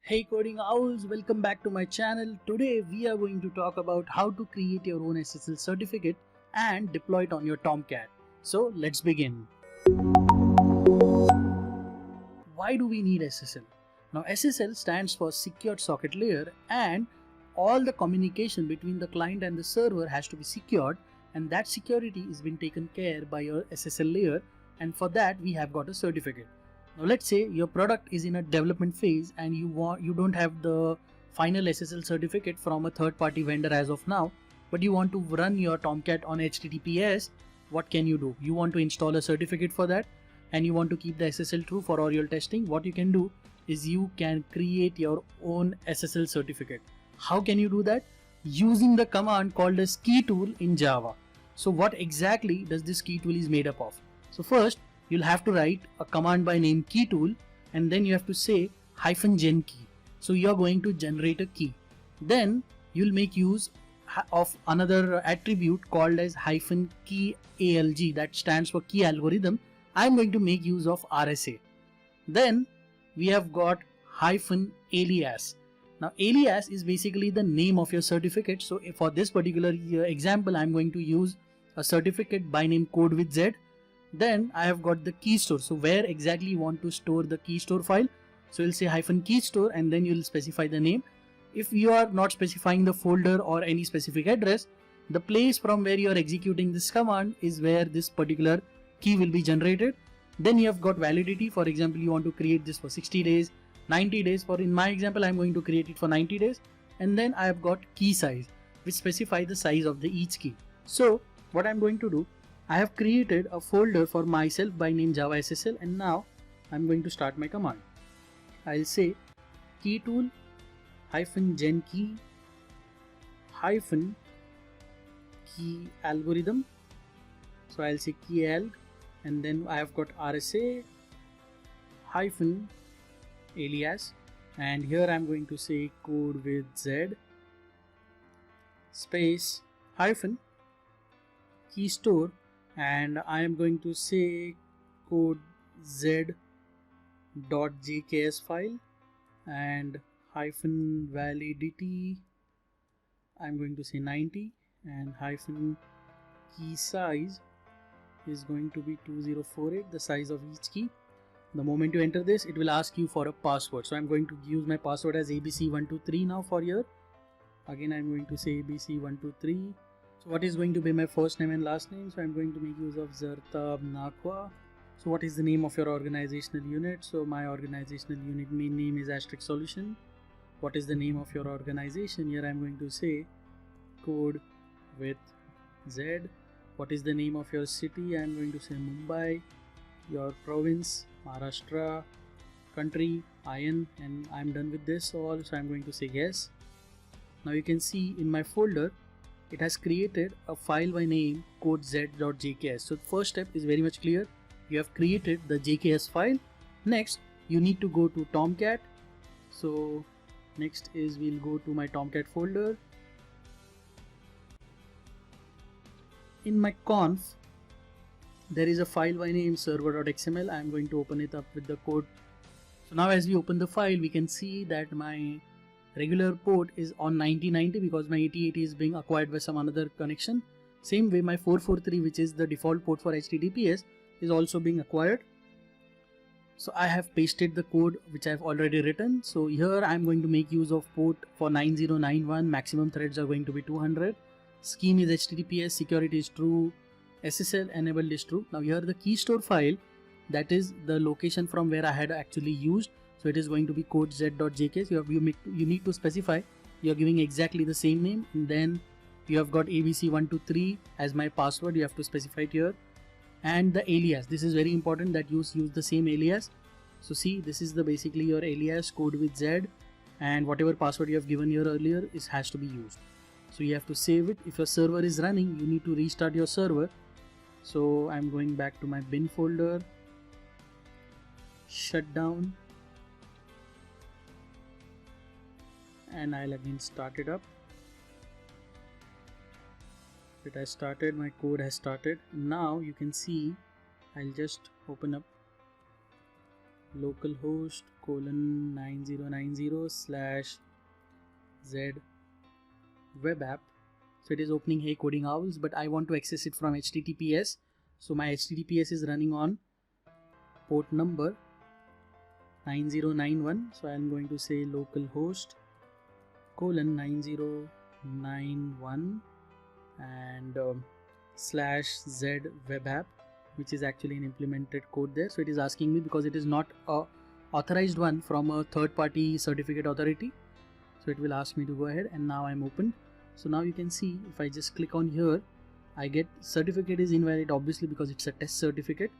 Hey coding owls, welcome back to my channel. Today we are going to talk about how to create your own SSL certificate and deploy it on your Tomcat. So let's begin. Why do we need SSL? Now SSL stands for Secured Socket Layer, and all the communication between the client and the server has to be secured, and that security is being taken care by your SSL layer, and for that we have got a certificate. Now let's say your product is in a development phase and you don't have the final SSL certificate from a third party vendor as of now, but you want to run your Tomcat on HTTPS. What can you do? You want to install a certificate for that, and you want to keep the SSL true for all your testing. What you can do is you can create your own SSL certificate. How can you do that? Using the command called as key tool in Java. So what exactly does this key tool is made up of? So first you'll have to write a command by name key tool, and then you have to say -gen key. So you're going to generate a key. Then you'll make use of another attribute called as -key alg, that stands for key algorithm. I'm going to make use of RSA. Then we have got -alias. Now alias is basically the name of your certificate. So for this particular example, I'm going to use a certificate by name code with Z. Then I have got the key store. So where exactly you want to store the key store file? So you'll say -key store, and then you'll specify the name. If you are not specifying the folder or any specific address, the place from where you are executing this command is where this particular key will be generated. Then you have got validity. For example, you want to create this for 60 days, 90 days. For in my example, I'm going to create it for 90 days. And then I have got key size, which specify the size of the each key. So what I'm going to do, I have created a folder for myself by name Java SSL, and now I'm going to start my command. I'll say key tool -gen key -key algorithm. So I'll say key alg, and then I have got RSA -alias, and here I'm going to say code with Z space hyphen key store, and I am going to say code z.jks file, and -validity I'm going to say 90, and -key size is going to be 2048, the size of each key. The moment you enter this, it will ask you for a password. So I'm going to use my password as abc123 now for here. Again, I'm going to say abc123. So what is going to be my first name and last name? So I'm going to make use of Zartab Nakwa. So what is the name of your organizational unit? So my organizational unit main name is Asterisk Solution. What is the name of your organization? Here I'm going to say code with Z. What is the name of your city? I'm going to say Mumbai. Your province, Maharashtra. Country, IN, and I'm done with this all. So I'm going to say yes. Now you can see in my folder, it has created a file by name codez.jks. So the first step is very much clear. You have created the JKS file. Next, you need to go to Tomcat. So next is we'll go to my Tomcat folder. In my conf, there is a file by name server.xml. I'm going to open it up with the code. So now as we open the file, we can see that my regular port is on 9090 because my 8080 is being acquired by some another connection. Same way my 443, which is the default port for HTTPS, is also being acquired. So I have pasted the code which I have already written. So here I'm going to make use of port for 9091. Maximum threads are going to be 200. Scheme is HTTPS, security is true, SSL enabled is true. Now here the key store file, that is the location from where I had actually used. So it is going to be codez.jks. You need to specify you're giving exactly the same name, and then you have got abc123 as my password. You have to specify it here, and the alias. This is very important that you use the same alias. So see, this is the basically your alias code with Z, and whatever password you have given here earlier has to be used. So you have to save it. If your server is running, you need to restart your server. So I'm going back to my bin folder, shut down, and I'll again start it up. It has started, my code has started. Now you can see, I'll just open up localhost 9090/z web app. So it is opening Hey Coding Owls, but I want to access it from HTTPS. So my HTTPS is running on port number 9091. So I am going to say localhost :9091 and /z web app, which is actually an implemented code there. So it is asking me because it is not a authorized one from a third-party certificate authority. So it will ask me to go ahead, and now I'm open. So now you can see if I just click on here, I get certificate is invalid, obviously because it's a test certificate,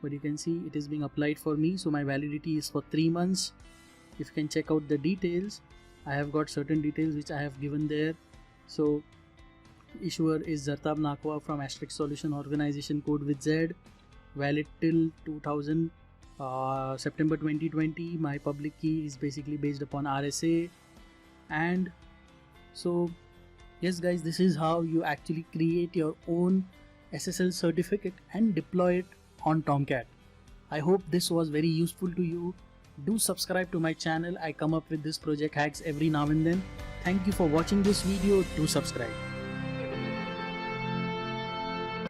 but you can see it is being applied for me. So my validity is for 3 months. If you can check out the details, I have got certain details which I have given there. So issuer is Zartab Nakwa from Asterisk Solution Organization, code with Z, valid till 2000 September 2020. My public key is basically based upon RSA. And so yes guys, this is how you actually create your own SSL certificate and deploy it on Tomcat. I hope this was very useful to you. Do subscribe to my channel. I come up with this project hacks every now and then. Thank you for watching this video. Do subscribe.